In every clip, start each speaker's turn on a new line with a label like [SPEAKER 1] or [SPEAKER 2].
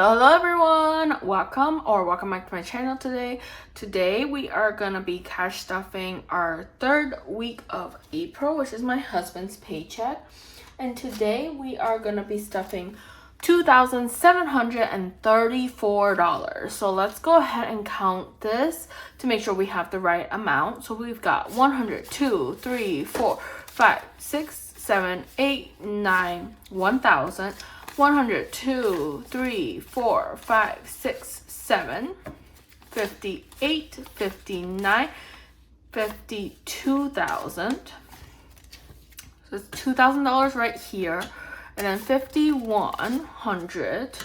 [SPEAKER 1] Hello everyone, welcome back to my channel today. Today we are gonna be cash stuffing our third week of April, which is my husband's paycheck. And today we are gonna be stuffing $2,734. So let's go ahead and count this to make sure we have the right amount. So we've got 100, 2, 3, 4, 5, 6, 7, 8, 9, 1,000. 100, 2, 3, 4, 5, 6, 7, 58, 59, 52,000. So it's $2,000 right here. And then 5,100,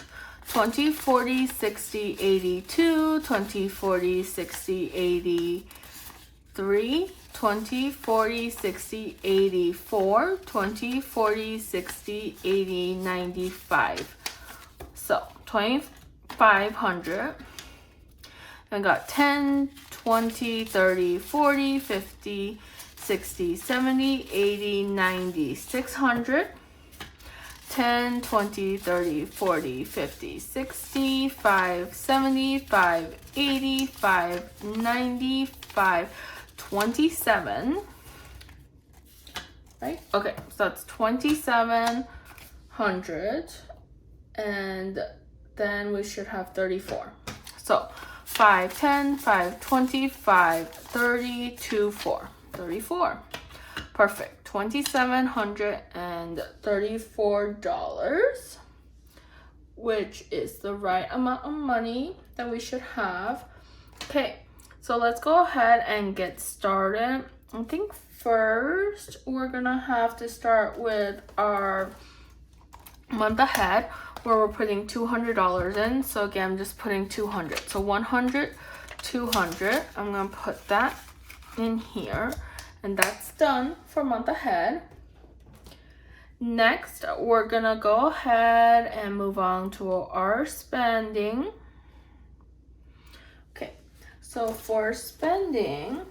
[SPEAKER 1] 20, 40, 60, 82, 20, 40, 60, 83, 20, 40, 60, 84, 20, 40, 60, 80, 95. So 2,500. I got 10, 20, 30, 40, 50, 60, 70, 80, 90, 600. 10, 20, 30, 40, 50, 60, 5, 75, 85, 95, 27, right? Okay, so that's 2,700, and then we should have 34. So 5, 10, 5, 20, 5, 30, 2, 4, 34. Perfect. $2,734, which is the right amount of money that we should have. Okay, so let's go ahead and get started. I think first we're gonna have to start with our month ahead, where we're putting $200 in. So again, I'm just putting 200. So 100, 200. I'm gonna put that in here. And that's done for month ahead. Next, we're gonna go ahead and move on to our spending. Okay, so for spending,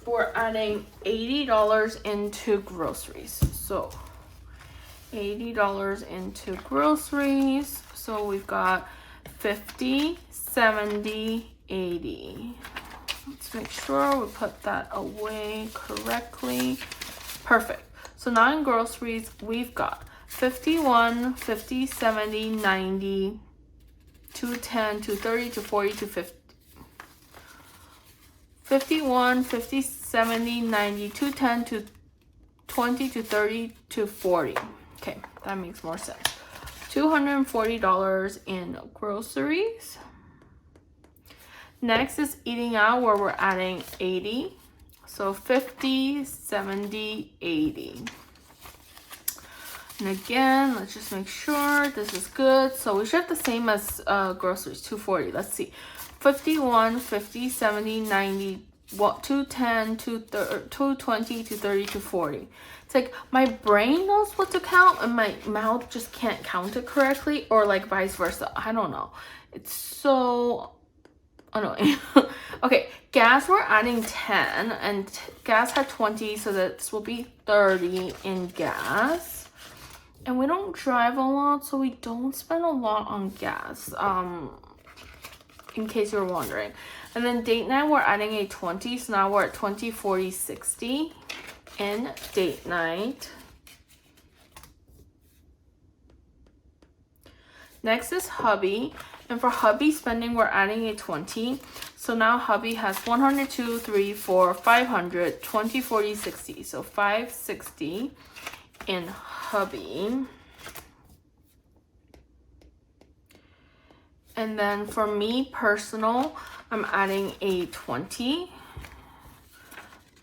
[SPEAKER 1] we're adding $80 into groceries. So $80 into groceries. So we've got 50, 70, 80. Let's make sure we put that away correctly. Perfect. So now in groceries, we've got 51, 50, 70, 90, 210, 230, 240, 250. 51, 50, 70, 90, 210, 220, 230, 240. Okay, that makes more sense. $240 in groceries. Next is eating out, where we're adding 80. So 50, 70, 80. And again, let's just make sure this is good. So we should have the same as groceries, 240. Let's see. 51, 50, 70, 90, 210, 220, 230, 240. It's like my brain knows what to count and my mouth just can't count it correctly, or like vice versa. I don't know. It's so annoying. Okay, gas, we're adding 10, and gas had 20, so this will be 30 in gas. And we don't drive a lot, so we don't spend a lot on gas, in case you're wondering. And then date night, we're adding a 20, so now we're at 20, 40, 60 in date night. Next is hubby. And for hubby spending, we're adding a 20. So now hubby has 100, 2, 3, 4, 500, 20, 40, 60. So 560 in hubby. And then for me personal, I'm adding a 20.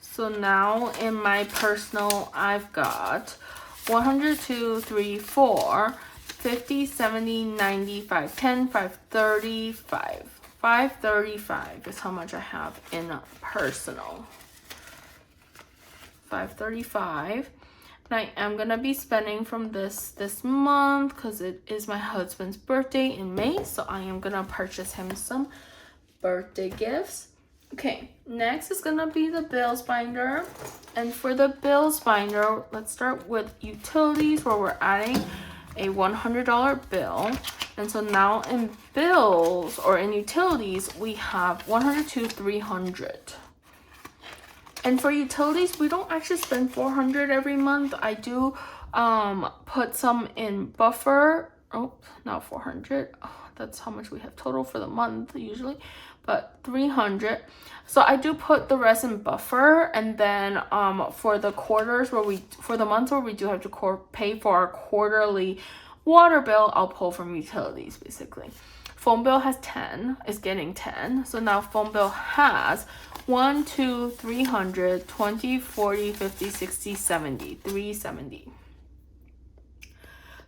[SPEAKER 1] So now in my personal, I've got 100, 2, 3, 4, 50, 70, 90, 510, 535. 535 is how much I have in personal. 535. And I am gonna be spending from this month because it is my husband's birthday in May. So I am gonna purchase him some birthday gifts. Okay, next is gonna be the bills binder. And for the bills binder, let's start with utilities, where we're adding a $100 bill. And so now in bills or in utilities, we have 100 to 300. And for utilities, we don't actually spend 400 every month. I do put some in buffer. Oh, not 400. Oh, that's how much we have total for the month usually, but 300. So I do put the rest in buffer, and then for the quarters for the months where we do have to pay for our quarterly water bill, I'll pull from utilities basically. Phone bill has 10, is getting 10. So now phone bill has 1, 2, 300, 20, 40, 50, 60, 70, 370.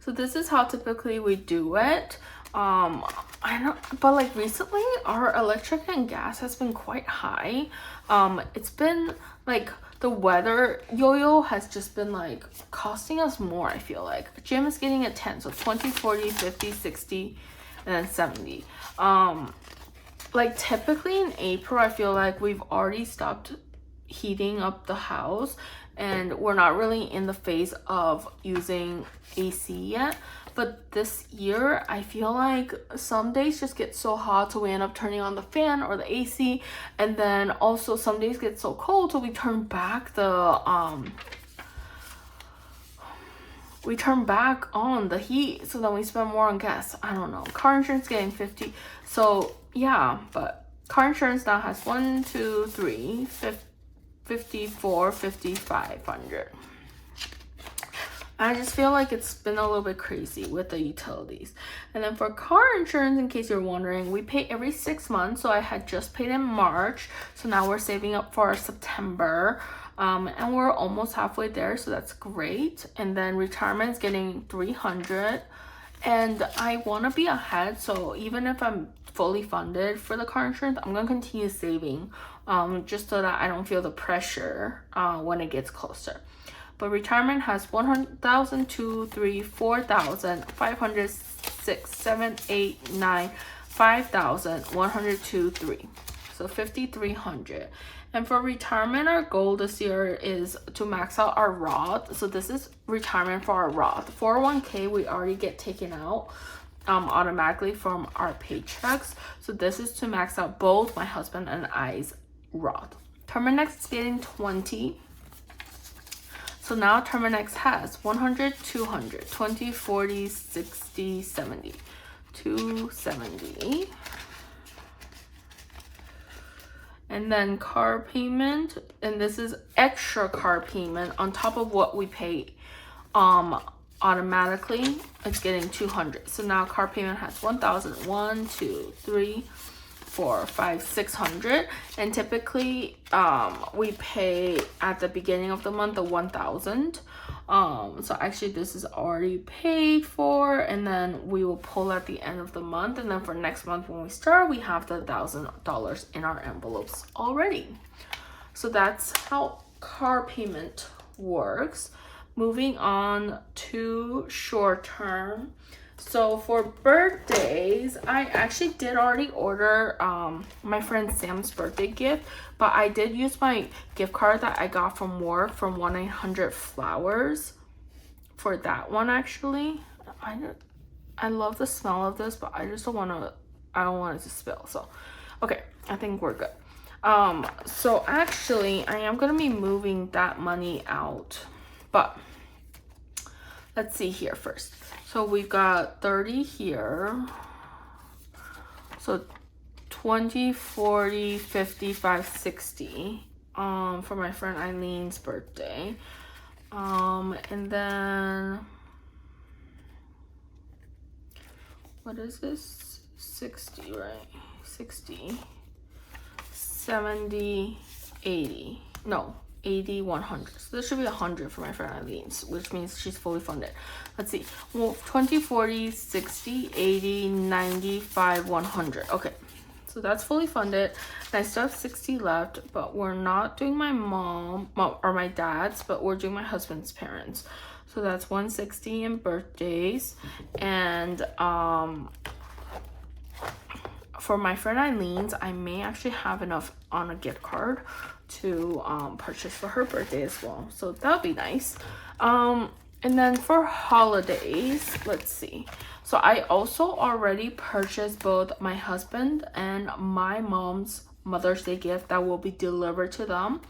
[SPEAKER 1] So this is how typically we do it. I don't, but like recently our electric and gas has been quite high. It's been like the weather yo-yo has just been like costing us more. I feel like gym is getting a 10, so 20, 40, 50, 60, and then 70. Like typically in April, I feel like we've already stopped heating up the house, and we're not really in the phase of using AC yet. But this year, I feel like some days just get so hot so we end up turning on the fan or the AC, and then also some days get so cold so we turn back on the heat, so then we spend more on gas. I don't know. Car insurance getting 50. So yeah, but car insurance now has 1, 2, 3, 54, 5,500. I just feel like it's been a little bit crazy with the utilities. And then for car insurance, in case you're wondering, we pay every 6 months. So I had just paid in March. So now we're saving up for September. And we're almost halfway there. So that's great. And then retirement is getting 300. And I want to be ahead. So even if I'm fully funded for the car insurance, I'm going to continue saving. Just so that I don't feel the pressure when it gets closer. But retirement has 100,000, 2, 3, 4,000, 500, 6, 7, 8, 9, 5,000, 102, 3. So 5,300. And for retirement, our goal this year is to max out our Roth. So this is retirement for our Roth. 401k, we already get taken out automatically from our paychecks. So this is to max out both my husband and I's Roth. Terminex is getting 20. So now Terminex has 100, 200, 20, 40, 60, 70, 270. And then car payment, and this is extra car payment on top of what we pay automatically. It's getting 200. So now car payment has 1,000, 1, 2, 3, 4, 5, 600. And typically we pay at the beginning of the month the 1,000. So actually this is already paid for, and then we will pull at the end of the month. And then for next month when we start, we have the $1,000 in our envelopes already. So that's how car payment works. Moving on to short term. So for birthdays, I actually did already order my friend Sam's birthday gift, but I did use my gift card that I got from work from 1-800-Flowers for that one. Actually, I love the smell of this, but I just don't want it to spill. So okay, I think we're good. So actually I am gonna be moving that money out, but let's see here first. So we've got 30 here. So 20, 40, 55, 60 for my friend Eileen's birthday. And then what is this? 60, right? 60, 70, 80. No, 80, 100. So this should be 100 for my friend Eileen's, which means she's fully funded. Let's see. Well, 20, 40, 60, 80, 95, 100. Okay. So that's fully funded. And I still have 60 left, but we're not doing my mom or my dad's, but we're doing my husband's parents. So that's 160 in birthdays. And for my friend Eileen's, I may actually have enough on a gift card to purchase for her birthday as well. So that'll be nice. And then for holidays, let's see. So I also already purchased both my husband and my mom's Mother's Day gift that will be delivered to them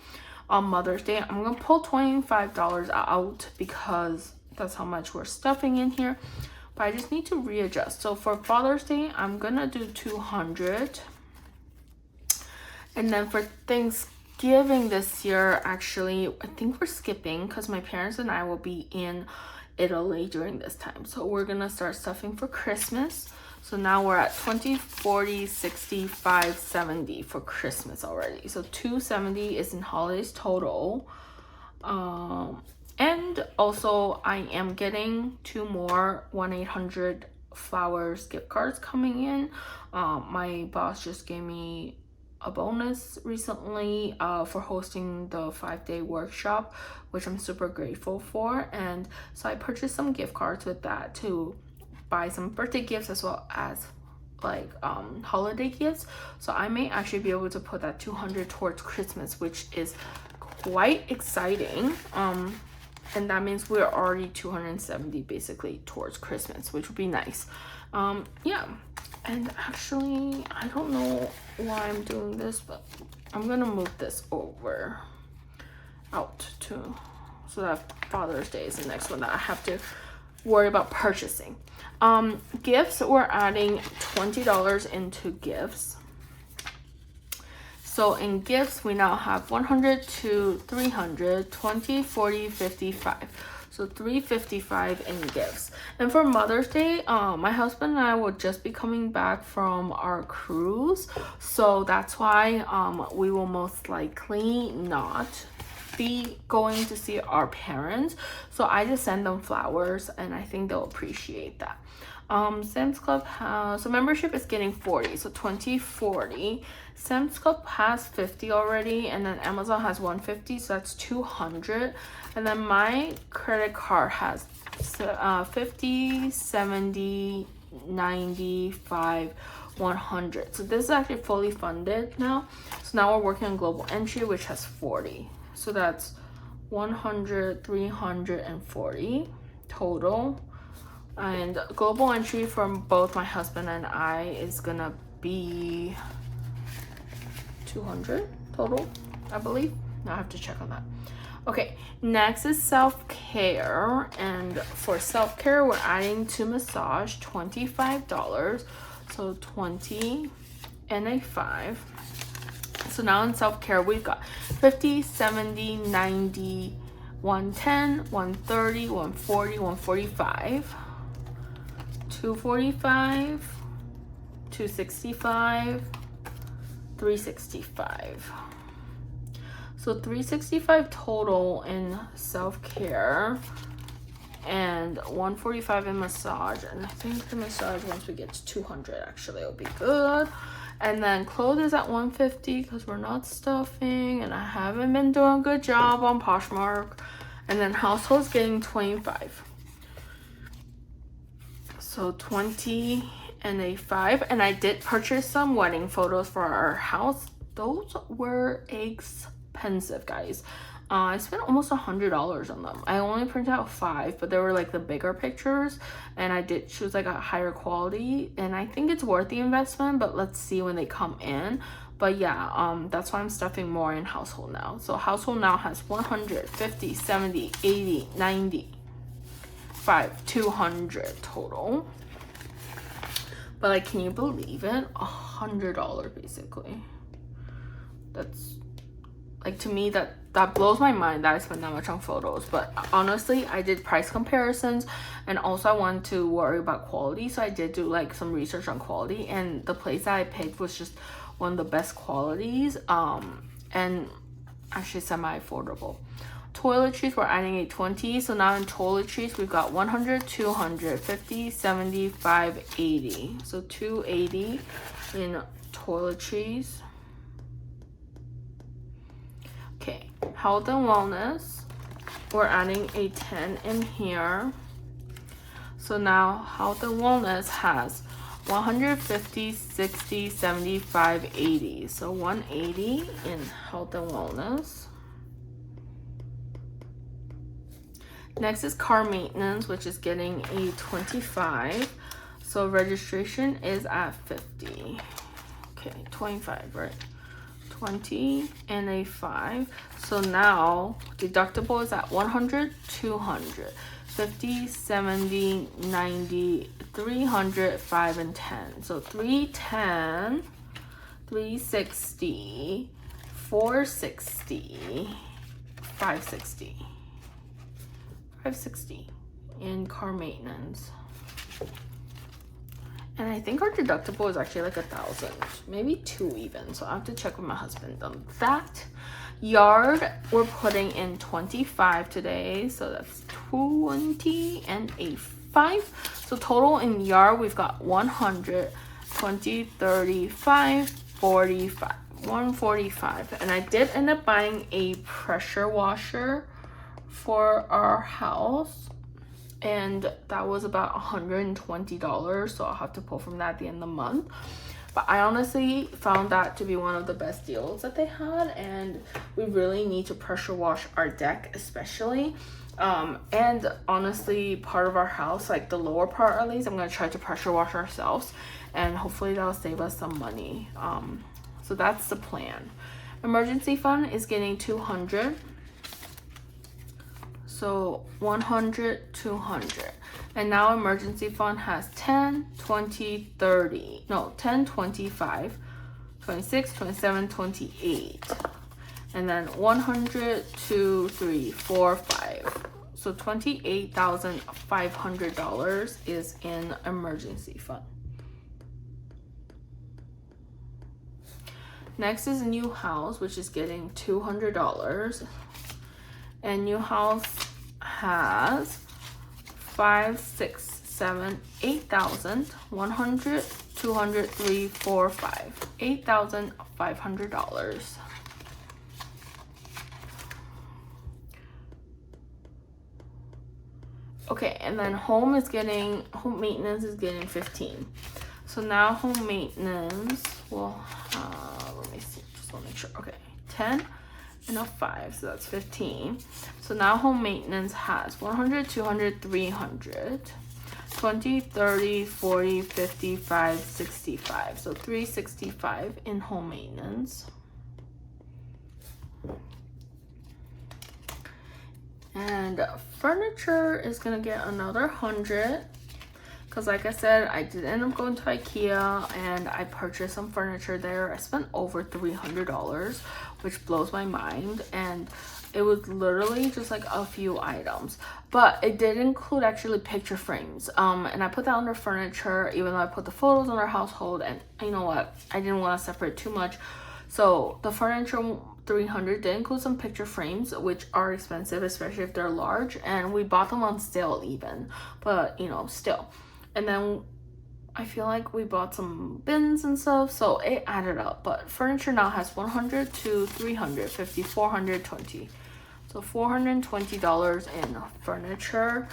[SPEAKER 1] on Mother's Day. I'm gonna pull $25 out because that's how much we're stuffing in here, but I just need to readjust. So for Father's Day, I'm gonna do 200, and then for Thanksgiving this year, actually I think we're skipping because my parents and I will be in Italy during this time, so we're gonna start stuffing for Christmas. So now we're at 20, 40, 60, 5, 70 for Christmas already. So 270 is in holidays total. And also I am getting 2 more 1-800-Flowers gift cards coming in. My boss just gave me a bonus recently for hosting the 5-day workshop, which I'm super grateful for. And so I purchased some gift cards with that to buy some birthday gifts as well as like holiday gifts. So I may actually be able to put that 200 towards Christmas, which is quite exciting. And that means we're already 270 basically towards Christmas, which would be nice. Yeah, and actually I don't know why I'm doing this, but I'm gonna move this over out too, so that Father's Day is the next one that I have to worry about purchasing. Gifts, we're adding $20 into gifts. So in gifts, we now have 100 to 300, 20, 40, 55. So 355 in gifts. And for Mother's Day, my husband and I will just be coming back from our cruise. So that's why we will most likely not be going to see our parents. So I just send them flowers and I think they'll appreciate that. Sam's Club has, so membership is getting 40, so 20, 40. Sam's Club has 50 already, and then Amazon has 150, so that's 200. And then my credit card has 50, 70, 95, 100. So this is actually fully funded now. So now we're working on global entry, which has 40. So that's 100, 340 total. And global entry from both my husband and I is gonna be 200 total, I believe. I have to check on that. Okay, next is self-care, and for self-care we're adding to massage $25, so 20 and a 5. So now in self-care we've got 50, 70, 90, 110, 130, 140, 145, 245, 265, 365. So 365 total in self-care and 145 in massage. And I think the massage, once we get to 200, actually it'll be good. And then clothes is at 150 because we're not stuffing and I haven't been doing a good job on Poshmark. And then household's getting 25. So 20 and a 5. And I did purchase some wedding photos for our house. Those were expensive, guys. I spent almost $100 on them. I only printed out 5, but they were like the bigger pictures, and I did choose like a higher quality, and I think it's worth the investment, but let's see when they come in. But yeah, that's why I'm stuffing more in household now. So household now has 100, 50, 70, 80, 90, 5, 200 total. But like, can you believe it? $100 basically. That's like, to me, that blows my mind that I spent that much on photos. But honestly, I did price comparisons, and also I wanted to worry about quality, so I did do like some research on quality, and the place that I picked was just one of the best qualities, and actually semi-affordable. Toiletries, we're adding a 20, so now in toiletries we've got 100, 200, 50, 75, 80. So 280 in toiletries. Okay, health and wellness, we're adding a 10 in here. So now health and wellness has 150, 60, 75, 80. So 180 in health and wellness. Next is car maintenance, which is getting a 25. So registration is at 50. Okay, 25, right? 20 and a 5. So now deductible is at 100, 200, 50, 70, 90, 300, 5, and 10. So 310, 360, 460, 560. 560 in car maintenance. And I think our deductible is actually like 1,000, maybe 2 even. So I have to check with my husband on that. Yard, we're putting in 25 today. So that's 20 and a 5. So total in yard, we've got 100, 20, 35, 45, 145. And I did end up buying a pressure washer for our house. And that was about $120, so I'll have to pull from that at the end of the month. But I honestly found that to be one of the best deals that they had, and we really need to pressure wash our deck especially. And honestly, part of our house, like the lower part at least, I'm gonna try to pressure wash ourselves, and hopefully that'll save us some money. So that's the plan. Emergency fund is getting 200. So 100, 200. And now emergency fund has 10, 20, 30. No, 10, 25, 26, 27, 28. And then 100, 2, 3, 4, 5. So $28,500 is in emergency fund. Next is a new house, which is getting $200. And new house has 5, 6, 7, 8,000, 100, 200, 3, 4, 5, $8,500. Okay, and then home maintenance is getting 15. So now home maintenance will let me see, just want to make sure. Okay, 10 and a 5, so that's 15. So now home maintenance has 100, 200, 300, 20, 30, 40, 55, 65. So 365 in home maintenance. And furniture is gonna get another 100, because like I said, I did end up going to IKEA and I purchased some furniture there. I spent over $300, which blows my mind. And it was literally just like a few items, but it did include actually picture frames. And I put that under furniture, even though I put the photos on our household. And you know what? I didn't want to separate too much. So the furniture 300 did include some picture frames, which are expensive, especially if they're large. And we bought them on sale even, but you know, still. And then I feel like we bought some bins and stuff, so it added up. But furniture now has 100 to 350, 420. So $420 in furniture.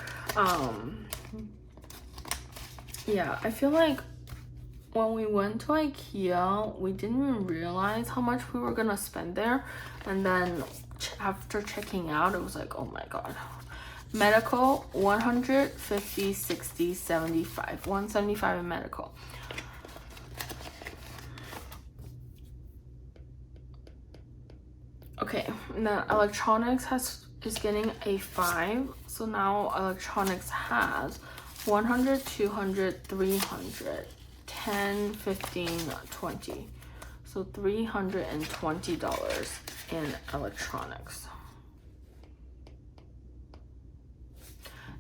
[SPEAKER 1] Yeah, I feel like when we went to IKEA, we didn't even realize how much we were gonna spend there. And then after checking out, it was like, oh my God. Medical, 150, 60, 75. 175 in medical. Okay, and then electronics is getting a 5. So now electronics has 100, 200, 300, 10, 15, 20. So $320 in electronics.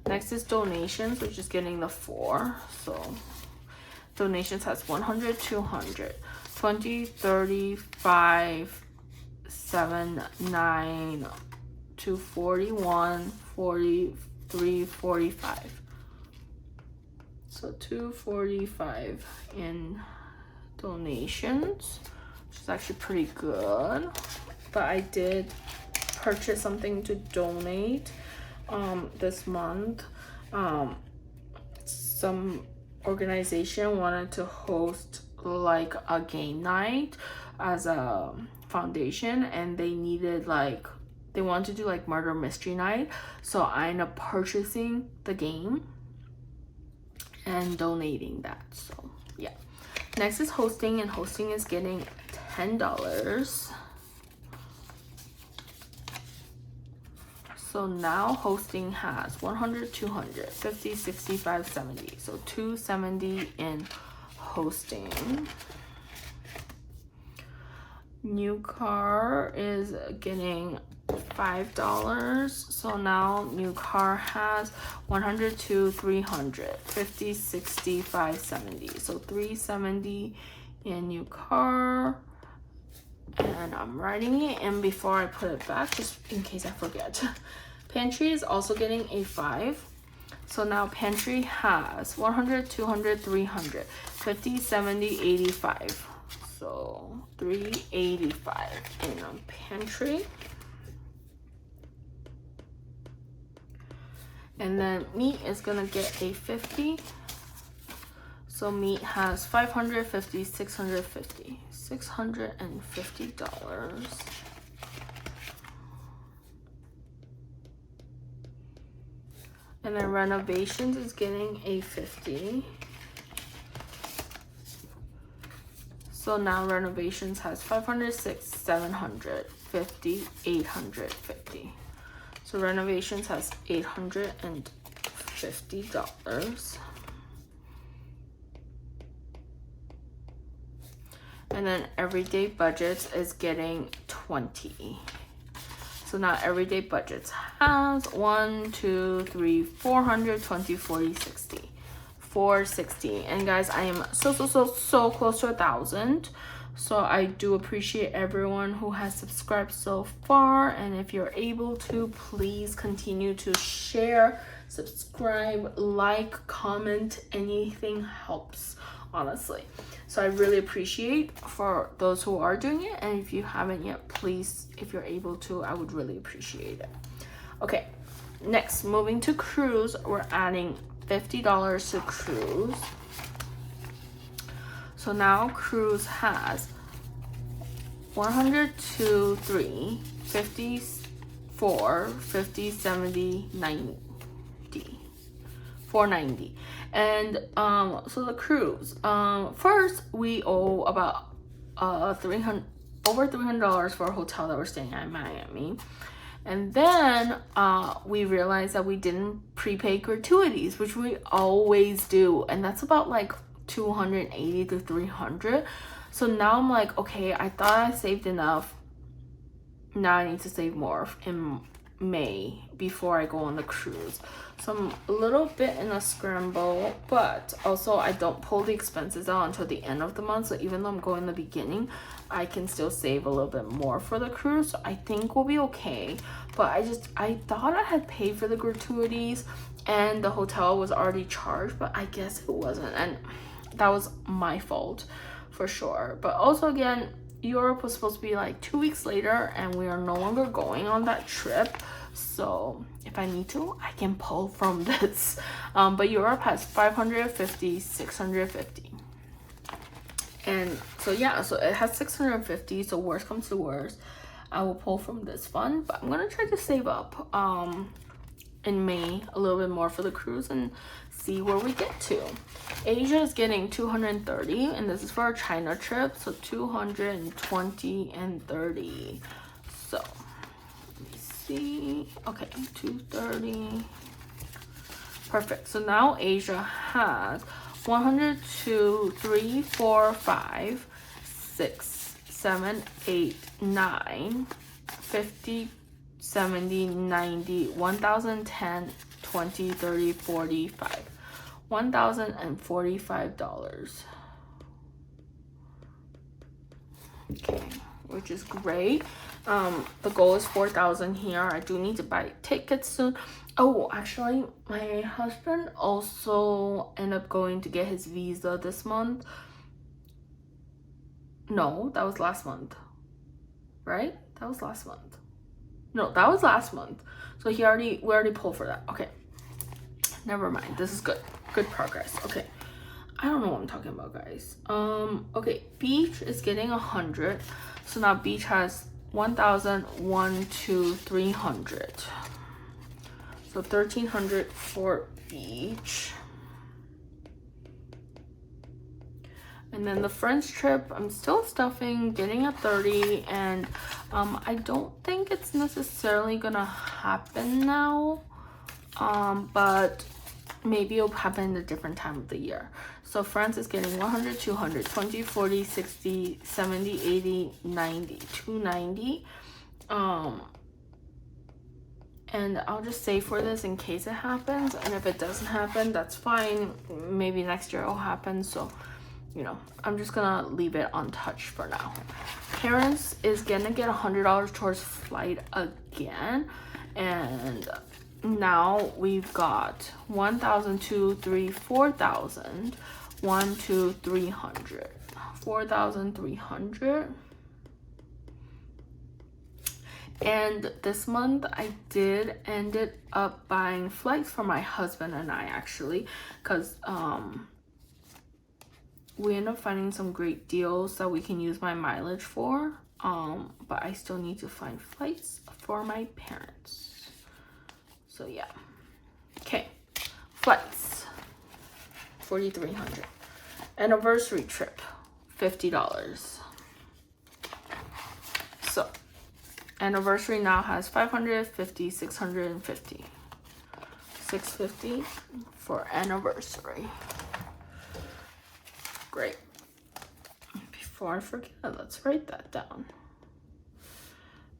[SPEAKER 1] Next is donations, which is getting the 4. So donations has 100, 200, 20, 35, 7, 9, 241, 43, 45. So 245 in donations, which is actually pretty good. But I did purchase something to donate this month. Some organization wanted to host like a game night as a foundation, and they needed they wanted to do like murder mystery night. So I ended up purchasing the game, and donating that. So yeah. Next is hosting, and hosting is getting $10. So now hosting has 100, 200, 50, 65, 70. So 270 in hosting. New car is getting $5. So now new car has 100 to 300, 50, 65, 70. So 370 in new car. And I'm writing it in before I put it back, just in case I forget. Pantry is also getting a 5. So now pantry has 100, 200, 300, 50, 70, 85. So 385 in a pantry. And then meat is gonna get a 50. So meat has 550, 650, $650. And then renovations is getting a 50. So now renovations has 500, 600, 750, 850. So renovations has $850. And then everyday budgets is getting 20. So now everyday budgets has 1, 2, 3, 400, 20, 40, 60. 460. And guys, I am so close to 1,000. So I do appreciate everyone who has subscribed so far. And if you're able to, please continue to share, subscribe, like, comment. Anything helps, honestly. So I really appreciate for those who are doing it. And if you haven't yet, please, if you're able to, I would really appreciate it. Okay, next, moving to cruise, we're adding $50 to cruise. So now cruise has 100, 2, 3, 50, 4, 50, 70, 90. 490. And so the cruise, first we owe about over $300 for a hotel that we're staying at in Miami. And then we realized that we didn't prepay gratuities, which we always do, and that's about like 280 to 300. So now I'm like, okay, I thought I saved enough. Now I need to save more in May before I go on the cruise. So I'm a little bit in a scramble, but also I don't pull the expenses out until the end of the month. So even though I'm going in the beginning, I can still save a little bit more for the cruise. So I think we'll be okay. But I thought I had paid for the gratuities and the hotel was already charged, but I guess it wasn't. And that was my fault for sure. But also again, Europe was supposed to be like 2 weeks later and we are no longer going on that trip. So if I need to, I can pull from this. But Europe has 550, 650. And so yeah, so it has 650. So worst comes to worst, I will pull from this fund. But I'm gonna try to save up in May a little bit more for the cruise and see where we get to. Asia is getting 230, and this is for our China trip. So 220 and 30. So let me see. Okay, 230. Perfect. So now Asia has 100, 2, 3, 4, 5, 6, 7, 8, 9, 50, 70, 90, 1,010, 20, 30, 45. $1,045. Okay, which is great. The goal is 4,000 here. I do need to buy tickets soon. Oh, actually, my husband also ended up going to get his visa this month. No, that was last month, right? That was last month. No, that was last month. So we already pulled for that. Okay, never mind. This is good. Good progress. Okay, I don't know what I'm talking about, guys. Okay, beach is getting 100. So now beach has 1,000, 1, 2, 300. So 1,300 for beach. And then the French trip, I'm still stuffing, getting a 30, and I don't think it's necessarily gonna happen now, but maybe it'll happen at a different time of the year. So France is getting 100, 200, 20, 40, 60, 70, 80, 90, 290. And I'll just save for this in case it happens. And if it doesn't happen, that's fine. Maybe next year it'll happen. So, you know, I'm just gonna leave it untouched for now. Parents is gonna get $100 towards flight again. And now we've got 1,000, 2, 3, 4,000, 1, 2, 300, 4,300. And this month I did ended up buying flights for my husband and I, actually, because we ended up finding some great deals that we can use my mileage for, but I still need to find flights for my parents. So yeah. Okay, flights, 4,300. Anniversary trip, $50. So anniversary now has 550, 650. 650 for anniversary. Great. Before I forget, let's write that down.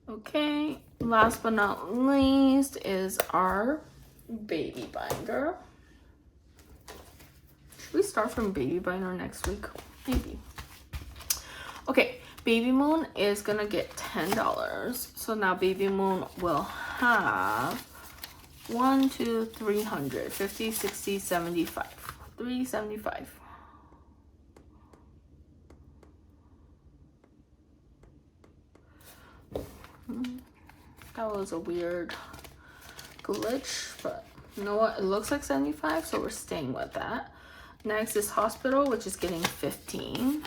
[SPEAKER 1] Okay, last but not least is our baby binder. Should we start from baby binder next week? Maybe. Okay, Baby Moon is gonna get $10. So now Baby Moon will have 1, 2, 300, 50, 60, 75, 375. That was a weird glitch, but you know what? It looks like 75, so we're staying with that. Next is hospital, which is getting 15.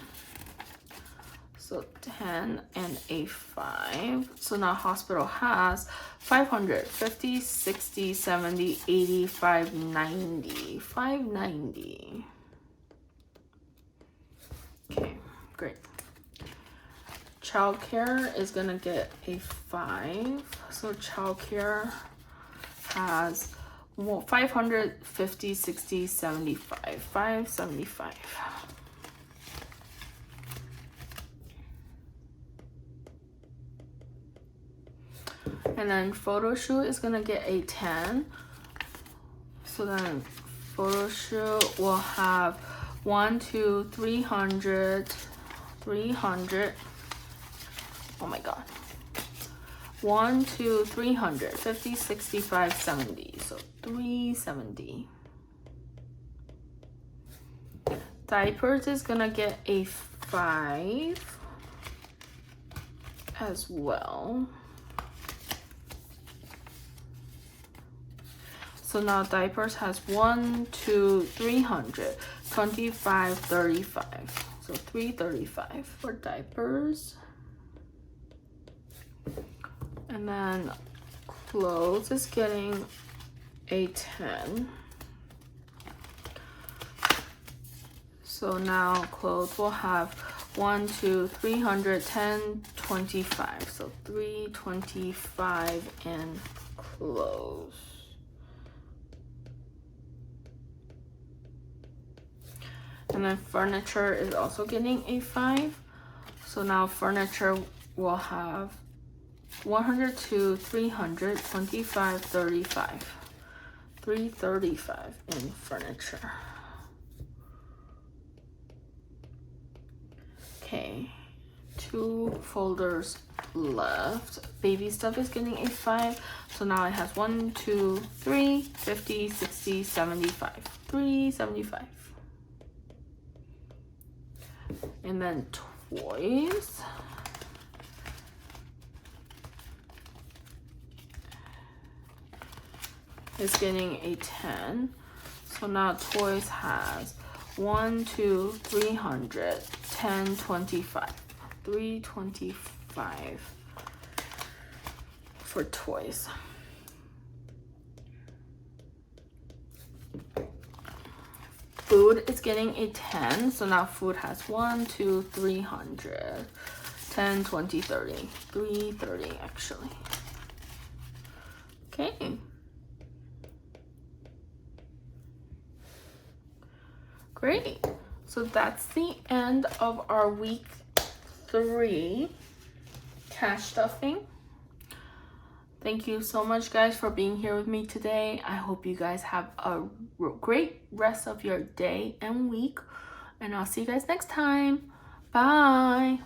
[SPEAKER 1] So 10 and a 5. So now hospital has 500, 50, 60, 70, 80, 590. 590. Okay, great. Childcare is gonna get a 5. So childcare has 500, 50, 60, 75. 575. And then photo shoot is gonna get a 10. So then photo shoot will have 1, 2, 300, 300. Oh my god. 1, 2, 300, 50, 65, 70. So 370. Diapers is gonna get a 5 as well. So now diapers has 1, 2, 300, 25, 35. So 335 for diapers. And then clothes is getting a 10. So now clothes will have 1, 2, 300, 10, 25. So 325 in clothes. And then furniture is also getting a 5. So now furniture will have 102, 300, 25, 35. 335 in furniture. Okay, 2 folders left. Baby stuff is getting a 5. So now it has 1, 2, 3, 50, 60, 75. 375. And then toys. Is getting a 10. So now toys has 1, 2, 300, 10, 25. 325 for toys. food is getting a 10. So now food has 1, 2, 300, 10, 20, 30, 330 actually. Okay. Great. So that's the end of our week 3 cash stuffing. Thank you so much, guys, for being here with me today. I hope you guys have a great rest of your day and week. And I'll see you guys next time. Bye.